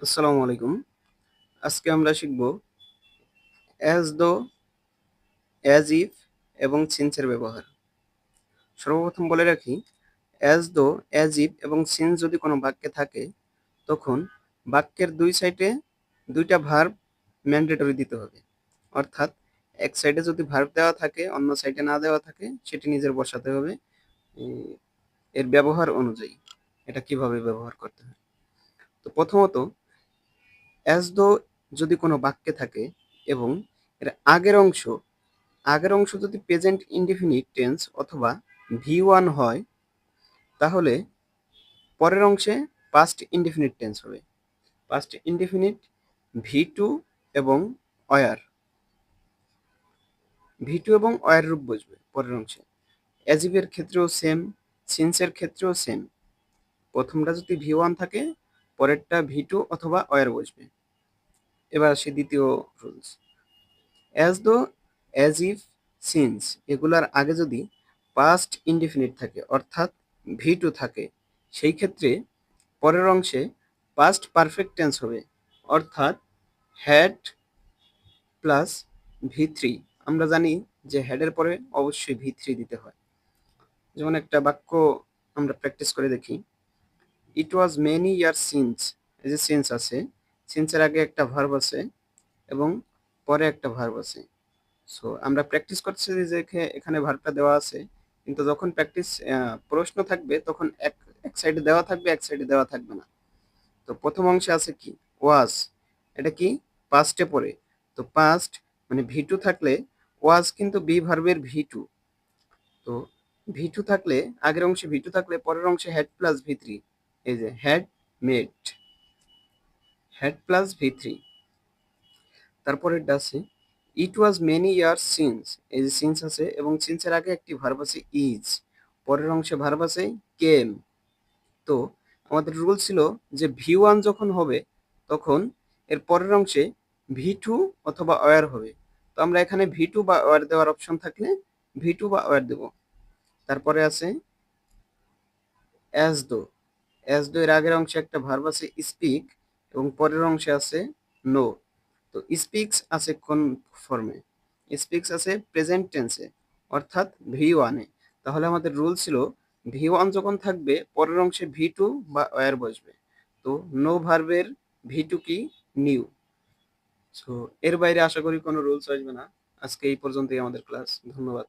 আসসালামু আলাইকুম। আজকে আমরা শিখব অ্যাজ দো, অ্যাজ ইফ এবং সিন্সের ব্যবহার। সর্বপ্রথম বলে রাখি, অ্যাজ দো, অ্যাজ ইফ এবং সিন্স যদি কোনো বাক্যে থাকে, তখন বাক্যের দুই সাইডে দুইটা ভার্ব ম্যান্ডেটরি দিতে হবে। অর্থাৎ এক সাইডে যদি ভার্ব দেওয়া থাকে, অন্য সাইডে না দেওয়া থাকে, সেটি নিজের বসাতে হবে এর ব্যবহার অনুযায়ী। এটা কিভাবে ব্যবহার করতে হয়। তো প্রথমত, অ্যাজ দো যদি কোনো বাক্যে থাকে এবং এর আগের অংশ যদি প্রেজেন্ট ইনডিফিনিট টেন্স অথবা V1 হয়, তাহলে পরের অংশে পাস্ট ইনডিফিনিট টেন্স হবে। পাস্ট ইনডিফিনিট V2 এবং অয়ার, V2 এবং অয়ার রূপ বসবে পরের অংশে। অ্যাজিভের ক্ষেত্রেও সেম, সিন্সের ক্ষেত্রেও সেম। প্রথমটা যদি V1 থাকে, পরেরটা V2 অথবা অয়ার বসবে। এবার আসি দ্বিতীয় rules. As though, as if, since এগুলার আগে যদি পাস্ট ইনডিফিনিট থাকে অর্থাৎ V2 থাকে, সেই ক্ষেত্রে পরের অংশে পাস্ট পারফেক্ট টেন্স হবে অর্থাৎ হ্যাড প্লাস V3। আমরা জানি যে হ্যাডের পরে অবশ্যই V3 দিতে হয়। যেমন একটা বাক্য আমরা প্র্যাকটিস করে দেখি। ইট ওয়াজ মেনি ইয়ার সিন্স, এই যে সিন্স আছে, সিন্সের আগে একটা ভার্ব আছে এবং পরে একটা ভার্ব আছে। সো আমরা প্র্যাকটিস করছি যে এখানে ভার্বটা দেওয়া আছে, কিন্তু যখন প্রশ্ন থাকবে তখন এক এক সাইডে দেওয়া থাকবে, এক সাইডে দেওয়া থাকবে না। তো প্রথম অংশে আছে কি ওয়াজ, এটা কি পাস্টে পড়ে। তো পাস্ট মানে V2 থাকলে ওয়াজ কিন্তু বি ভার্বের V2। তো V2 থাকলে আগের অংশে V2 থাকলে পরের অংশে হ্যাড প্লাস V3। এই যে had made, had plus V3। তারপরেরটা আছে ইট ওয়াজ মেনি ইয়ার্স সিন্স, এই যে সিন্স আছে এবং সিন্সের আগে একটি ভার্ব আছে ইজ, পরের অংশে ভার্ব আছে কেম। তো আমাদের রুল ছিল যে V1 যখন হবে তখন এর পরের অংশে V2 অথবা ওয়ার হবে। তো আমরা এখানে V2 বা ওয়ার দেওয়ার অপশন থাকলে V2 বা ওয়ার দেব। তারপরে আছে অ্যাজ দো, অ্যাজ দো এর আগের অংশে একটা ভার্ব আছে স্পিক এবং পরের অংশে আছে নো। তো স্পিক্স আছে কোন ফর্মে? স্পিক্স আছে প্রেজেন্ট টেন্সে অর্থাৎ V1 এ। তাহলে আমাদের রুল ছিল V1 যখন থাকবে পরের অংশে V2 বা ওয়্যার বসবে। তো নো ভার্বের V2 কি? নিউ। সো এর বাইরে আশা করি কোনো রুলস আসবে না। আজকে এই পর্যন্তই আমাদের ক্লাস। ধন্যবাদ।